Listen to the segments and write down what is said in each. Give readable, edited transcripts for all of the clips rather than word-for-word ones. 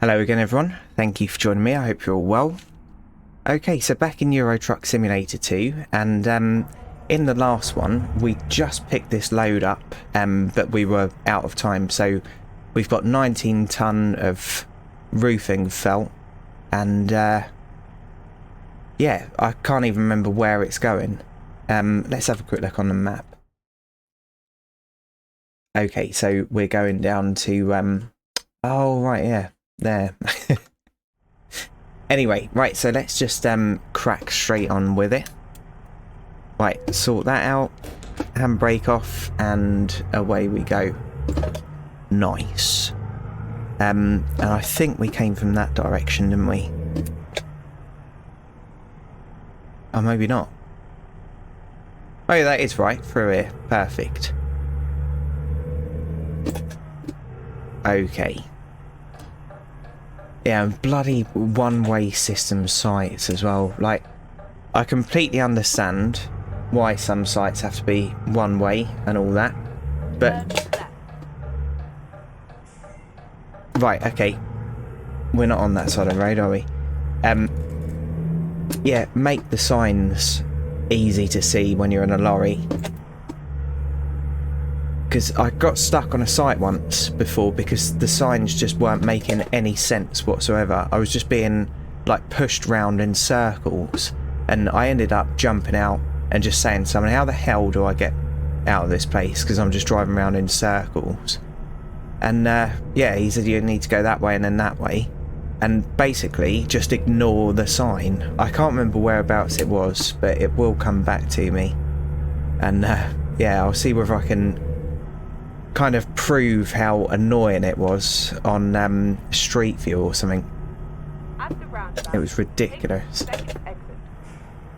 Hello again everyone, thank you for joining me, I hope you're all well. Okay, so back in Euro Truck Simulator 2, and in the last one we just picked this load up, but we were out of time, so we've got 19 tonne of roofing felt, and yeah, I can't even remember where it's going. Let's have a quick look on the map. Okay, so we're going down to, oh right, yeah. There. Anyway, right, so let's just crack straight on with it. Right, sort that out, handbrake off, and away we go. Nice. And I think we came from that direction, didn't we? Oh, maybe not. Oh yeah, that is right, through here. Perfect. Okay. Yeah, and bloody one-way system sites as well. Like, I completely understand why some sites have to be one-way and all that, but... Right, okay. We're not on that side of the road, are we? Yeah, make the signs easy to see when you're in a lorry. Because I got stuck on a site once before because the signs just weren't making any sense whatsoever. I was just being like pushed round in circles, and I ended up jumping out and just saying to someone, how the hell do I get out of this place, because I'm just driving around in circles. And yeah, he said you need to go that way and then that way, and basically just ignore the sign. I can't remember whereabouts it was, but it will come back to me, and yeah, I'll see whether I can kind of prove how annoying it was on Street View or something. It was ridiculous.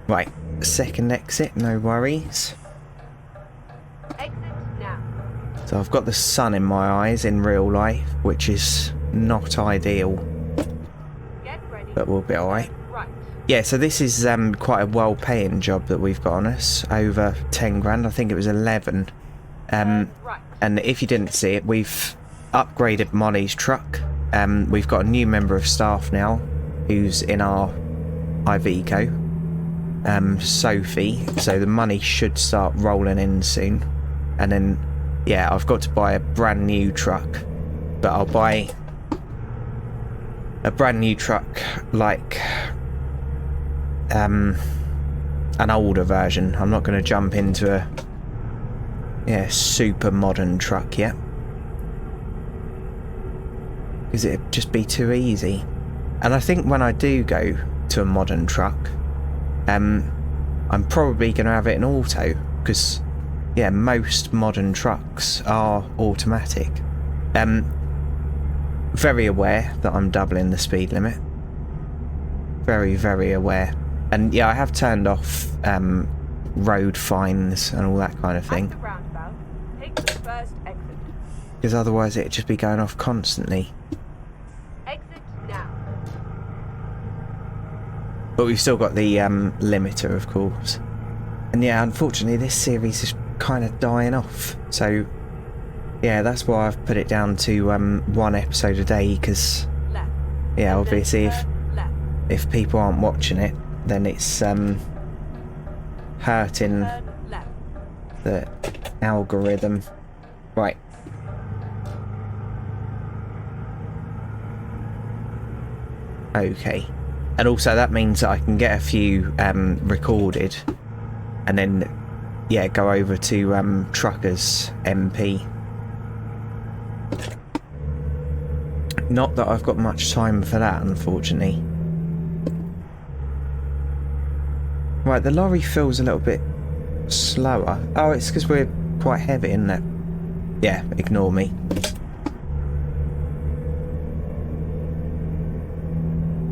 Right, second exit, no worries. So I've got the sun in my eyes in real life, which is not ideal, but we'll be alright. Yeah, so this is quite a well-paying job that we've got on us, over 10 grand, I think it was 11. And if you didn't see it, we've upgraded Molly's truck. We've got a new member of staff now who's in our Iveco, Sophie, so the money should start rolling in soon. And then, yeah, I've got to buy a brand new truck, but I'll buy a brand new truck like an older version. I'm not going to jump into a super modern truck yet, because it'd just be too easy. And I think when I do go to a modern truck, I'm probably going to have it in auto, because yeah, most modern trucks are automatic. Very aware that I'm doubling the speed limit, very, very aware. And yeah, I have turned off road fines and all that kind of thing, because otherwise it'd just be going off constantly. Exit now. But we've still got the limiter, of course. And yeah, unfortunately this series is kind of dying off, so yeah, that's why I've put it down to one episode a day, because yeah, obviously if people aren't watching it, then it's hurting the algorithm. Right. Okay. And also that means that I can get a few recorded, and then yeah, go over to Truckers MP. Not that I've got much time for that, unfortunately. Right, the lorry feels a little bit slower. Oh, it's because we're quite heavy, isn't it? Yeah, ignore me.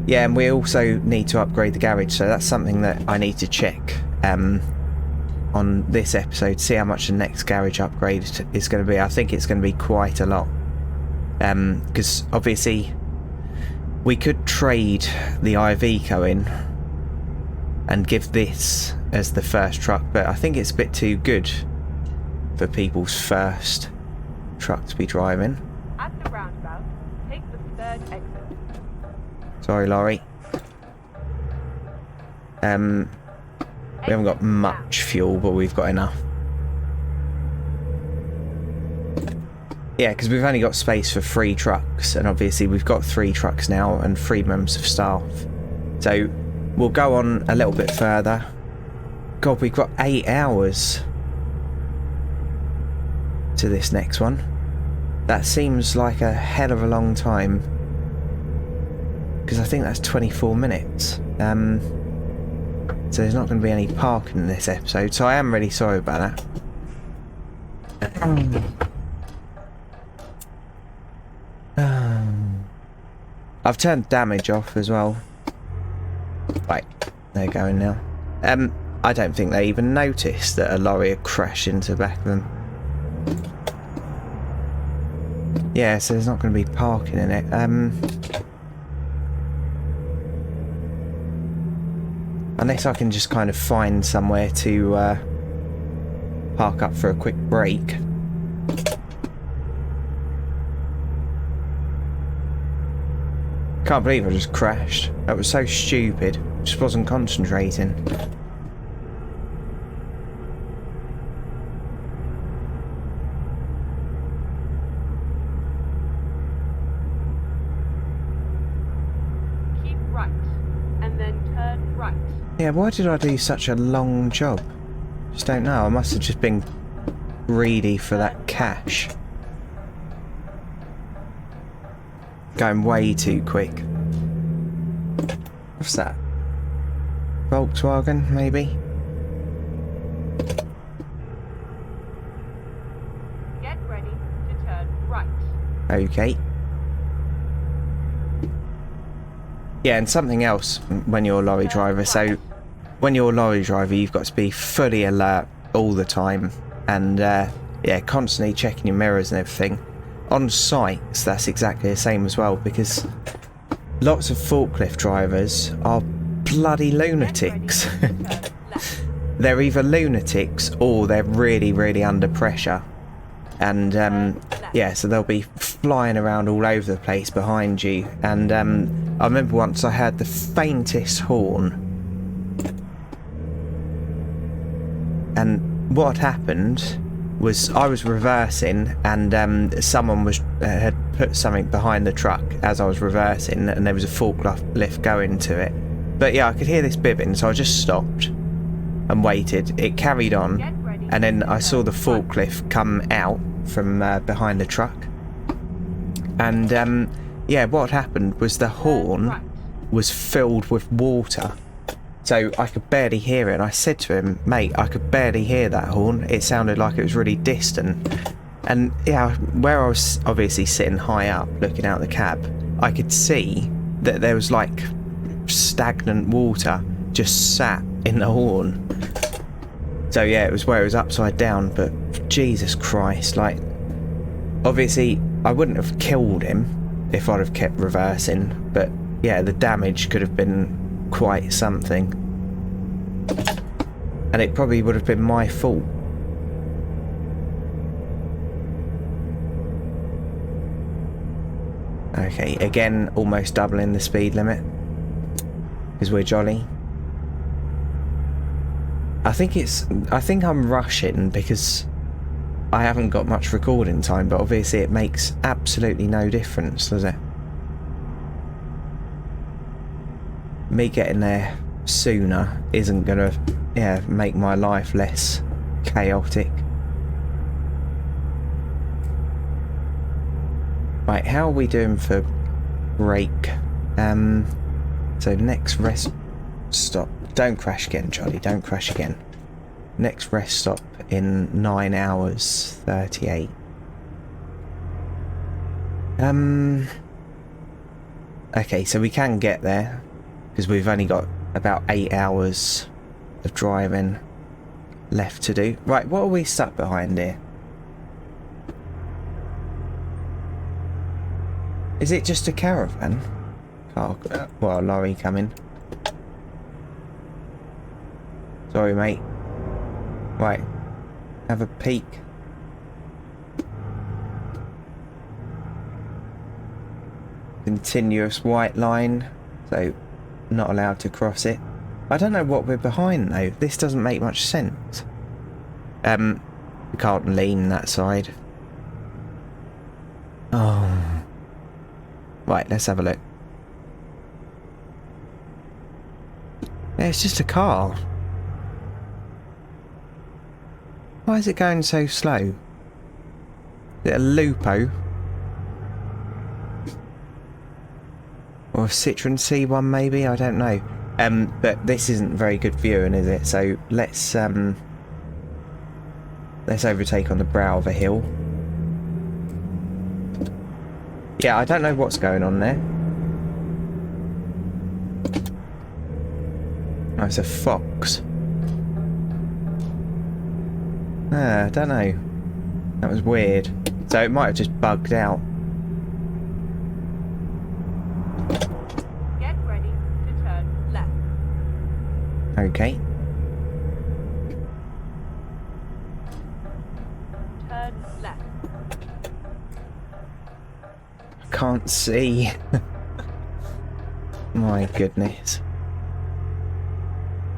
Yeah, and we also need to upgrade the garage, so that's something that I need to check on this episode, see how much the next garage upgrade is going to be. I think it's going to be quite a lot, because obviously we could trade the Iveco in and give this as the first truck, but I think it's a bit too good for people's first truck to be driving. At the roundabout, take the Third exit. Sorry, lorry. We haven't got much fuel, but we've got enough. Yeah, because we've only got space for 3 trucks, and obviously we've got 3 trucks now and 3 members of staff. So we'll go on a little bit further. God, we've got 8 hours to this next one. That seems like a hell of a long time, because I think that's 24 minutes. So there's not going to be any parking in this episode, so I am really sorry about that. I've turned damage off as well. Right, they're going now. I don't think they even noticed that a lorry had crashed into the back of them. Yeah, so there's not going to be parking in it. Unless I can just kind of find somewhere to park up for a quick break. Can't believe I just crashed. That was so stupid. Just wasn't concentrating. Keep right, and then turn right. Yeah, why did I do such a long job? Just don't know. I must have just been greedy for that cash. Going way too quick. What's that? Volkswagen, maybe? Get ready to turn right. Okay. Yeah, and something else when you're a lorry driver. So, when you're a lorry driver, you've got to be fully alert all the time. And, yeah, constantly checking your mirrors and everything. On sites, that's exactly the same as well, because lots of forklift drivers are bloody lunatics. They're either lunatics or they're really, really under pressure. And, yeah, so they'll be flying around all over the place behind you. And I remember once I heard the faintest horn. And what happened was I was reversing, and someone was had put something behind the truck as I was reversing, and there was a forklift going to it. But yeah, I could hear this bibbing, so I just stopped and waited. It carried on, and then I saw the forklift come out from behind the truck. And yeah, what happened was the horn was filled with water. So I could barely hear it, and I said to him, mate, I could barely hear that horn. It sounded like it was really distant. And yeah, where I was obviously sitting high up looking out the cab, I could see that there was like stagnant water just sat in the horn. So yeah, it was where it was upside down, but Jesus Christ, like, obviously I wouldn't have killed him if I'd have kept reversing, but yeah, the damage could have been quite something, and it probably would have been my fault. Okay, again, almost doubling the speed limit because we're jolly. I think I'm rushing because I haven't got much recording time, but obviously it makes absolutely no difference, does it? Me getting there sooner isn't gonna, yeah, make my life less chaotic. Right, how are we doing for break? So next rest stop. Don't crash again, Charlie. Don't crash again. Next rest stop in 9 hours 38. Okay, so we can get there, because we've only got about 8 hours of driving left to do. Right, what are we stuck behind here? Is it just a caravan? Oh, well, a lorry coming. Sorry, mate. Right, have a peek. continuous white line, so not allowed to cross it. I don't know what we're behind though. This doesn't make much sense. We can't lean that side. Oh. Right, let's have a look. Yeah, it's just a car. Why is it going so slow? Is it a Lupo? Or a Citroen C1 maybe? I don't know. But this isn't very good viewing, is it? So let's overtake on the brow of a hill. Yeah, I don't know what's going on there. Oh, it's a fox. I don't know. That was weird. So it might have just bugged out. Get ready to turn left. Okay. Turn left. Can't see. My goodness.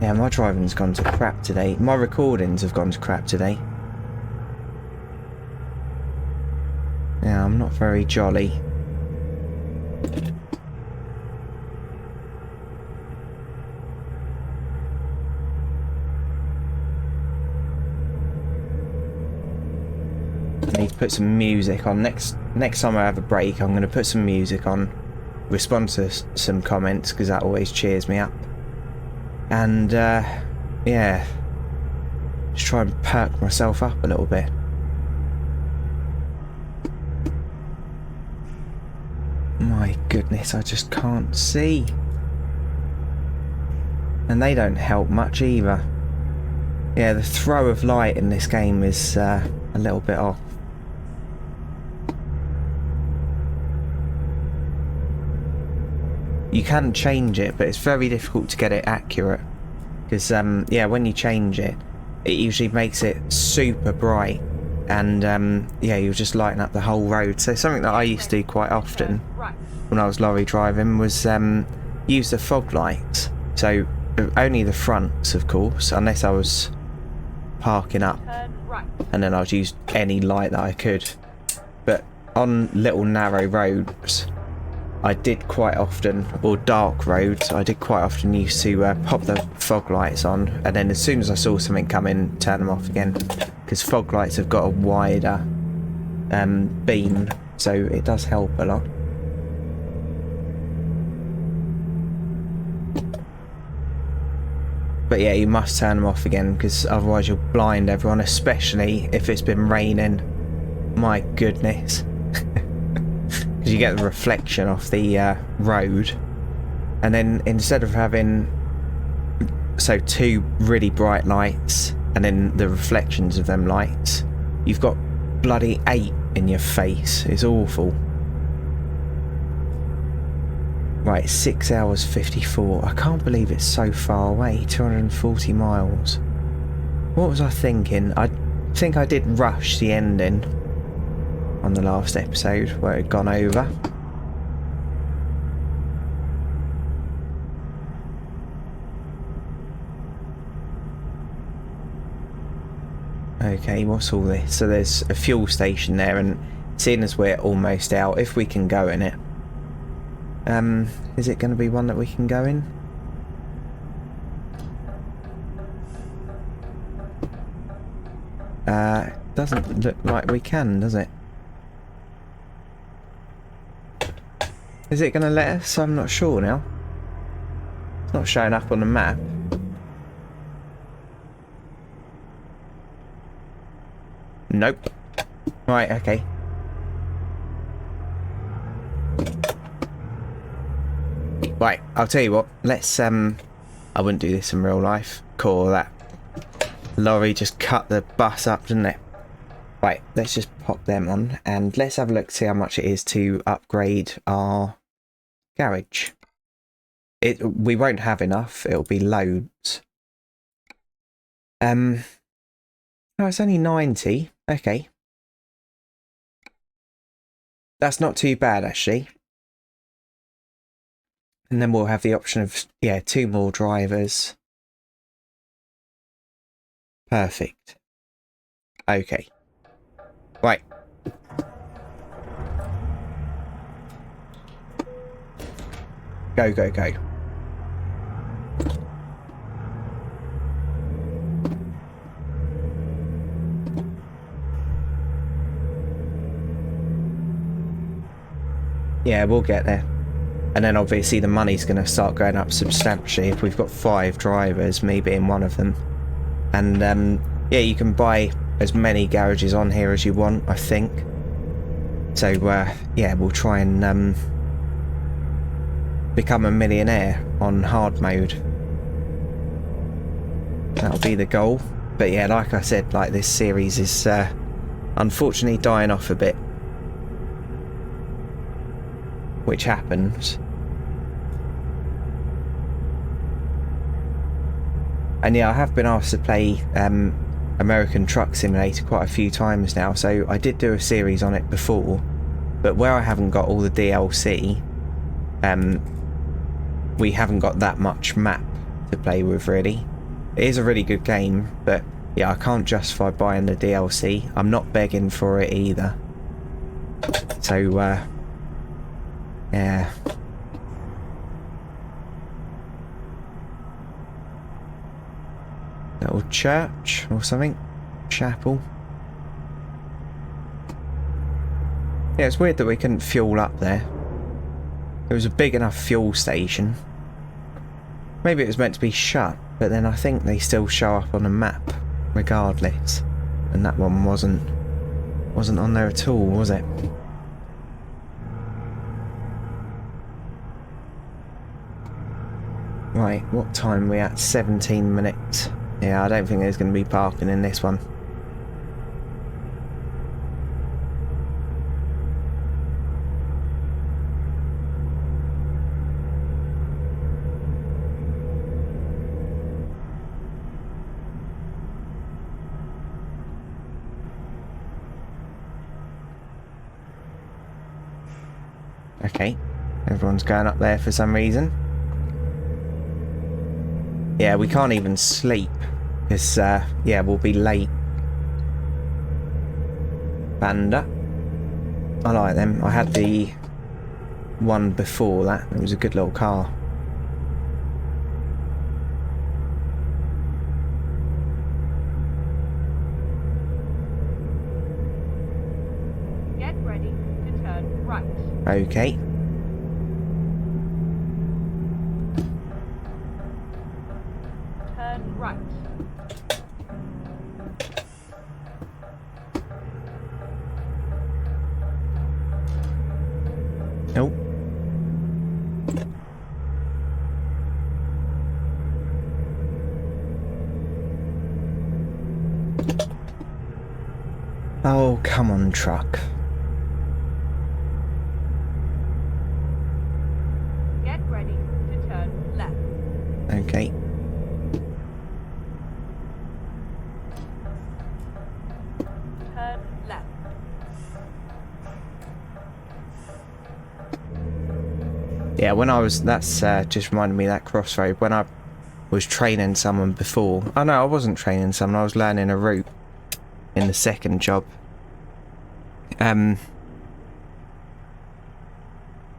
Yeah, my driving's gone to crap today. My recordings have gone to crap today. Yeah, I'm not very jolly. I need to put some music on. Next time I have a break, I'm going to put some music on. Respond to some comments, because that always cheers me up. And, yeah. Just try and perk myself up a little bit. My goodness, I just can't see. And they don't help much either. Yeah, the throw of light in this game is a little bit off. You can change it, but it's very difficult to get it accurate. Because, yeah, when you change it, it usually makes it super bright. And, yeah, you'll just lighten up the whole road. So something that I used to do quite often when I was lorry driving was use the fog lights. So only the fronts, of course, unless I was parking up. And then I'd use any light that I could. But on little narrow roads, I did quite often, or dark roads, I did quite often used to pop the fog lights on, and then as soon as I saw something coming, turn them off again. Because fog lights have got a wider beam, so it does help a lot. But yeah, you must turn them off again, because otherwise you'll blind everyone, especially if it's been raining. My goodness. Because you get the reflection off the road, and then instead of having two really bright lights and then the reflections of them lights, you've got bloody 8 in your face. It's awful. Right, 6 hours 54. I can't believe it's so far away. 240 miles. What was I thinking? I think I did rush the ending on the last episode where it had gone over. Okay, what's all this? So there's a fuel station there, and seeing as we're almost out, if we can go in it. Is it going to be one that we can go in? Doesn't look like we can, does it? Is it going to let us? I'm not sure now. It's not showing up on the map. Nope. Right, okay. Right, I'll tell you what. Let's, I wouldn't do this in real life. Cool, that lorry just cut the bus up, didn't it? Right, let's just pop them on, and let's have a look, see how much it is to upgrade our garage. We won't have enough, it'll be loads. Oh, it's only 90. Okay. That's not too bad, actually. And then we'll have the option of, yeah, 2 more drivers. Perfect. Okay. Right. Go, go, go. Yeah, we'll get there. And then obviously the money's going to start going up substantially if we've got 5 drivers, me being one of them. And yeah, you can buy as many garages on here as you want, I think. So yeah, we'll try and become a millionaire on hard mode. That'll be the goal. But yeah, like I said, like this series is unfortunately dying off a bit. Which happens. And yeah, I have been asked to play American Truck Simulator quite a few times now, so I did do a series on it before, but where I haven't got all the DLC, we haven't got that much map to play with really. It is a really good game, but yeah, I can't justify buying the DLC. I'm not begging for it either. So yeah. Little church or something. Chapel. Yeah, it's weird that we couldn't fuel up there. It was a big enough fuel station. Maybe it was meant to be shut, but then I think they still show up on a map regardless. And that one wasn't on there at all, was it? Right, what time are we at? 17 minutes. Yeah, I don't think there's going to be parking in this one. Okay, everyone's going up there for some reason. Yeah, we can't even sleep, because, yeah, we'll be late. Panda. I like them. I had the one before that. It was a good little car. Get ready to turn right. Okay. Turn right. Nope. Oh, come on, truck. Get ready to turn left. Okay. Turn left. Yeah, when I was... That's just reminded me of that crossroad. When I was training someone before... Oh, no, I wasn't training someone. I was learning a route in the second job.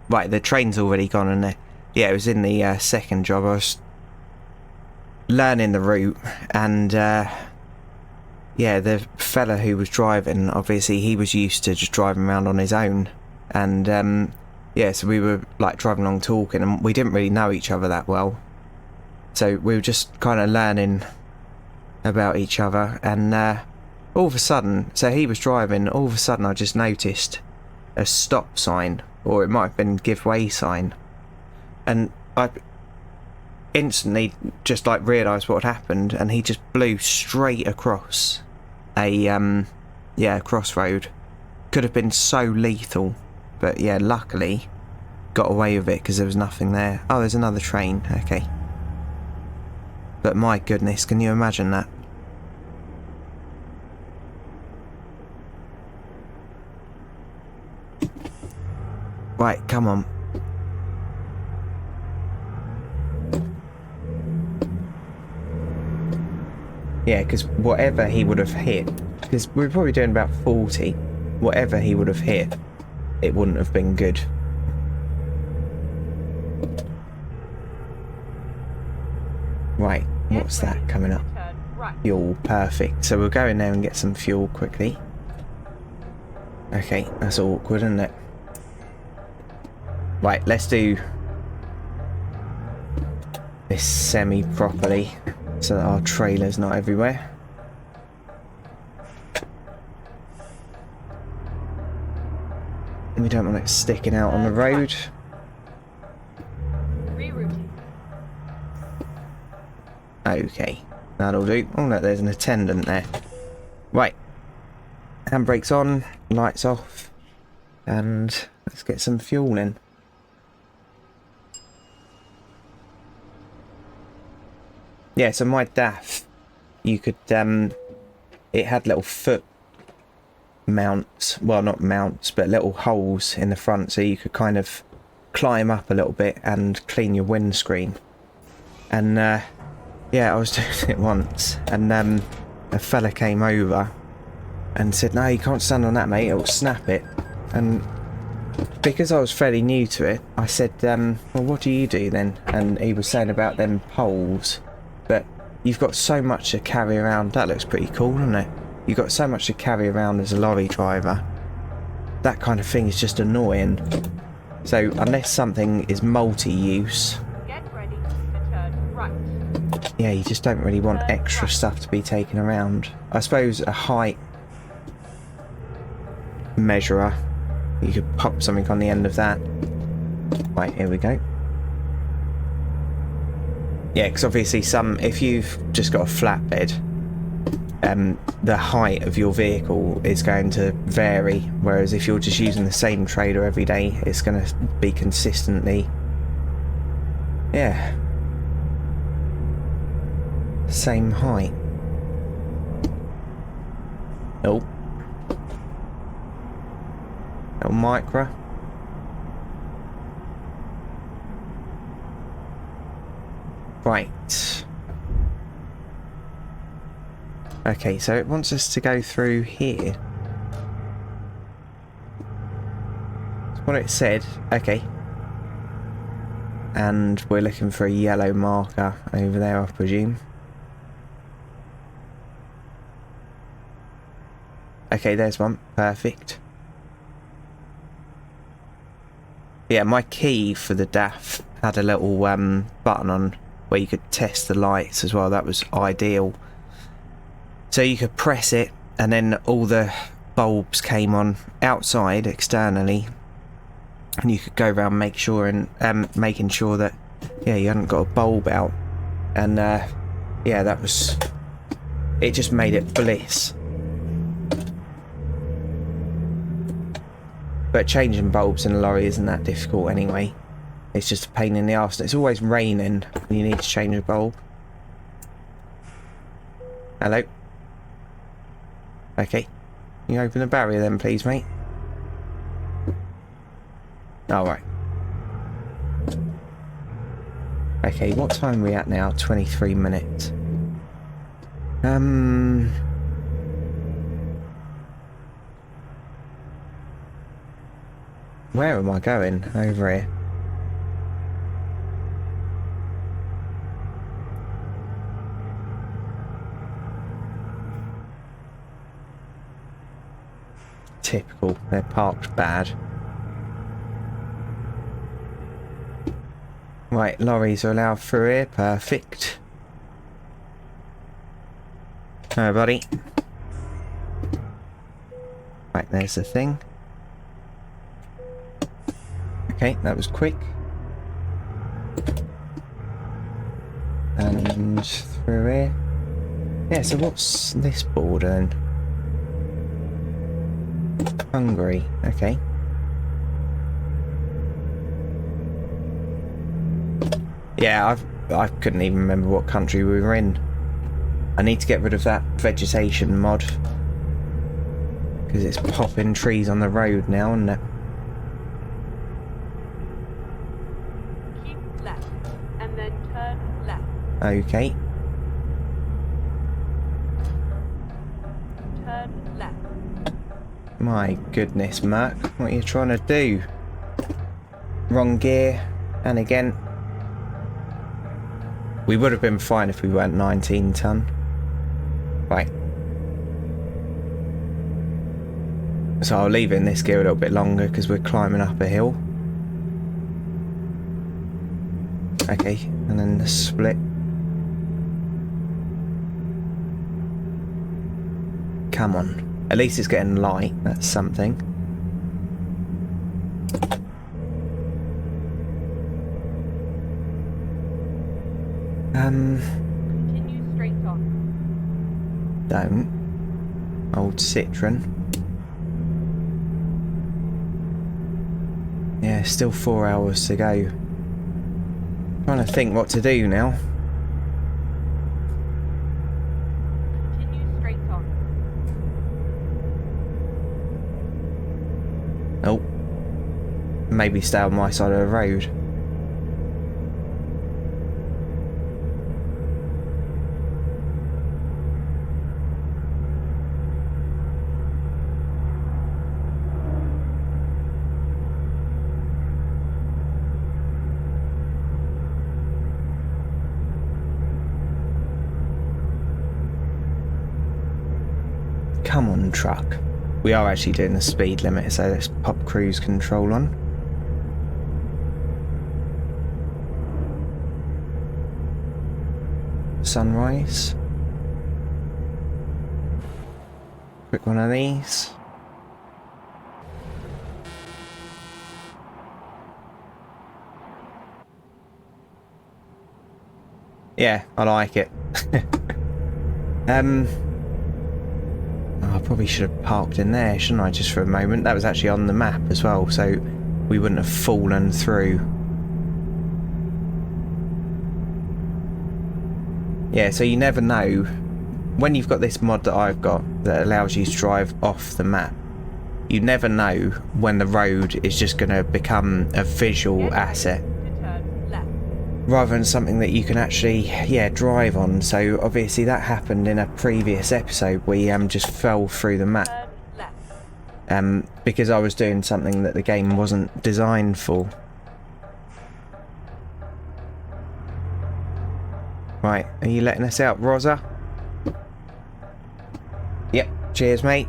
Right, the train's already gone in there. Yeah, it was in the second job. I was learning the route, and yeah, the fella who was driving, obviously he was used to just driving around on his own, and yeah, so we were like driving along talking, and we didn't really know each other that well, so we were just kind of learning about each other, and all of a sudden, so he was driving, all of a sudden I just noticed a stop sign, or it might have been give way sign, and I instantly just like realised what had happened, and he just blew straight across a yeah, crossroad. Could have been so lethal, but yeah, luckily got away with it because there was nothing there. Oh, there's another train. Okay, but my goodness, can you imagine that? Right, come on. Yeah, because whatever he would have hit, because we're probably doing about 40, whatever he would have hit, it wouldn't have been good. Right, what's that coming up? Turn right. Fuel, perfect. So we'll go in there and get some fuel quickly. Okay, that's awkward, isn't it? Right, let's do this semi-properly so that our trailer's not everywhere. We don't want it sticking out on the road. Rerouting. Okay, that'll do. Oh no, there's an attendant there. Right, handbrake's on, lights off, and let's get some fuel in. Yeah, so my DAF, you could, it had little foot mounts, well not mounts, but little holes in the front, so you could kind of climb up a little bit and clean your windscreen. And yeah, I was doing it once, and a fella came over and said, no, you can't stand on that, mate, it'll snap it. And because I was fairly new to it, I said, well, what do you do then? And he was saying about them poles, but you've got so much to carry around. That looks pretty cool, doesn't it? You've got so much to carry around as a lorry driver. That kind of thing is just annoying. So unless something is multi-use, Get ready to turn right. yeah, you just don't really want extra stuff to be taken around. I suppose a height measurer, you could pop something on the end of that. Right, here we go. Yeah, because obviously if you've just got a flatbed, the height of your vehicle is going to vary, whereas if you're just using the same trailer every day, it's going to be consistently, yeah, same height. Oh, little micro. Right. Okay, so it wants us to go through here. That's what it said. Okay. And we're looking for a yellow marker over there, I presume. Okay, there's one. Perfect. Yeah, my key for the DAF had a little button on where you could test the lights as well. That was ideal. So you could press it and then all the bulbs came on outside externally, and you could go around making sure that, yeah, you hadn't got a bulb out. And yeah, that was, it just made it bliss. But changing bulbs in a lorry isn't that difficult anyway. It's just a pain in the arse. It's always raining when you need to change a bulb. Hello? Okay. Can you open the barrier then, please, mate? Alright. Okay, what time are we at now? 23 minutes. Where am I going? Over here. Typical. They're parked bad. Right, lorries are allowed through here. Perfect. Alright, buddy. Right, there's the thing. Okay, that was quick. And through here. Yeah, so what's this border then? Hungary, okay. Yeah, I couldn't even remember what country we were in. I need to get rid of that vegetation mod, because it's popping trees on the road now, isn't it? Keep left, and then turn left. Okay. left. My goodness, Mark. What are you trying to do? Wrong gear. And again. We would have been fine if we weren't 19 ton. Right. So I'll leave it in this gear a little bit longer because we're climbing up a hill. Okay, and then the split. Come on. At least it's getting light. That's something. Continue straight on. Don't. Old Citroen. Yeah, still 4 hours to go. Trying to think what to do now. Continue straight on. Oh. Maybe stay on my side of the road. Come on, truck. We are actually doing the speed limit, so let's pop cruise control on. Sunrise. Quick one of these. Yeah, I like it. I probably should have parked in there, shouldn't I, just for a moment? That was actually on the map as well, so we wouldn't have fallen through. Yeah, so you never know. When you've got this mod that I've got that allows you to drive off the map, you never know when the road is just going to become a visual asset To turn left. rather than something that you can actually, yeah, drive on. So obviously that happened in a previous episode. We just fell through the map Turn left. because I was doing something that the game wasn't designed for. Right, are you letting us out, Rosa? Yep, cheers, mate.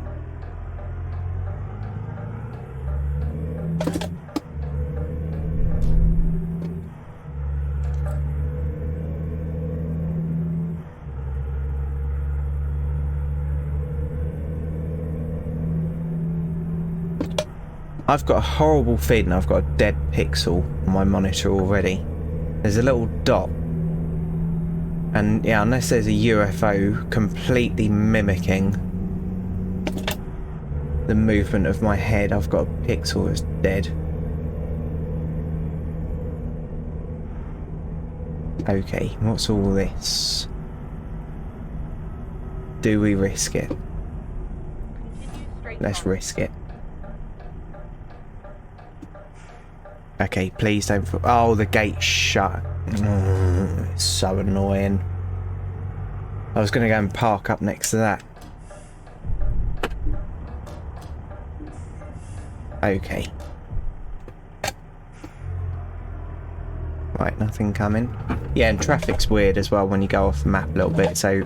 I've got a horrible feeling I've got a dead pixel on my monitor already. There's a little dot. And yeah, unless there's a UFO completely mimicking the movement of my head, I've got a pixel that's dead. Okay, what's all this? Do we risk it? Continue straight Let's on. risk it. Okay, please don't... Oh, the gate's shut. It's so annoying. I was going to go and park up next to that. Okay. Right, nothing coming. Yeah, and traffic's weird as well when you go off the map a little bit, so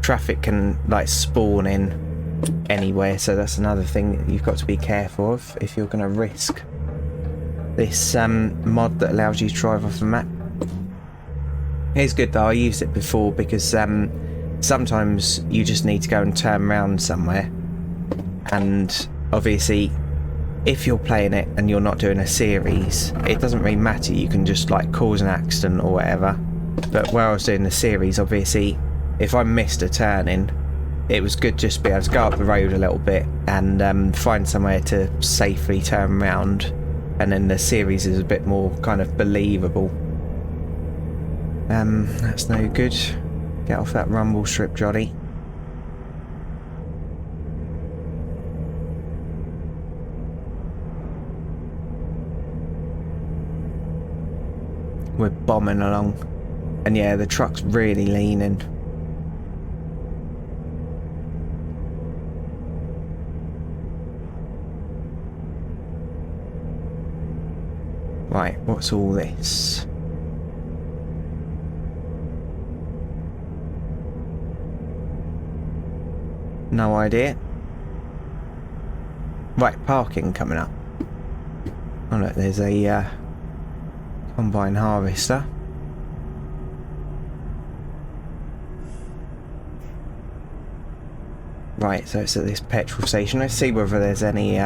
traffic can like spawn in anywhere, so that's another thing that you've got to be careful of if you're going to risk this mod that allows you to drive off the map. It's good though, I used it before because sometimes you just need to go and turn around somewhere, and obviously if you're playing it and you're not doing a series, it doesn't really matter, you can just like cause an accident or whatever. But where I was doing the series, obviously if I missed a turning, it was good just to be able to go up the road a little bit and find somewhere to safely turn around, and then the series is a bit more kind of believable. That's no good. Get off that rumble strip, Johnny. We're bombing along. And yeah, the truck's really leaning. Right, what's all this? No idea. Right, parking coming up. Oh look, there's a combine harvester. Right, so it's at this petrol station. Let's see whether there's any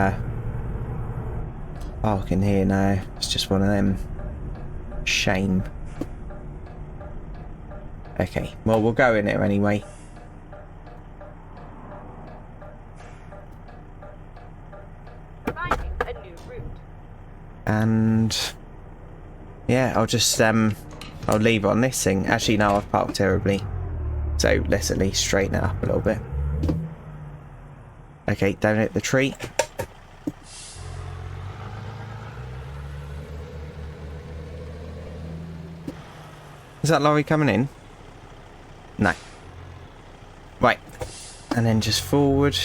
parking here now. It's just one of them. Shame. Okay, well we'll go in there anyway. Finding a new route. And yeah, I'll just I'll leave on this thing. Actually no, I've parked terribly. So let's at least straighten it up a little bit. Okay, don't hit the tree. Is that lorry coming in? No. Right. And then just forward.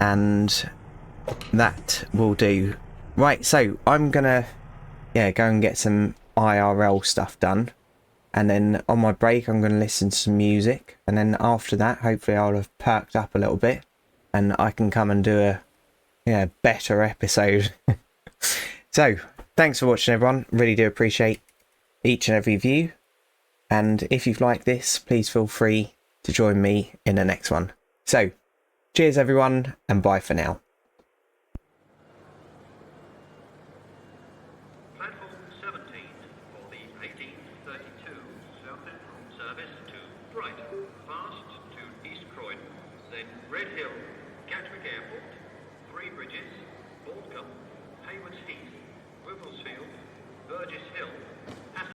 And that will do. Right, so I'm gonna go and get some IRL stuff done. And then on my break I'm gonna listen to some music. And then after that, hopefully I'll have perked up a little bit. And I can come and do a better episode. So, thanks for watching everyone. Really do appreciate each and every view. And if you've liked this, please feel free to join me in the next one. So, cheers everyone, and bye for now. Platform 17 for the 1832 South Central service to Brighton, fast to East Croydon, then Red Hill, Gatwick Airport, Three Bridges, Aldcombe, Haywards Heath, Wivelsfield, Burgess Hill,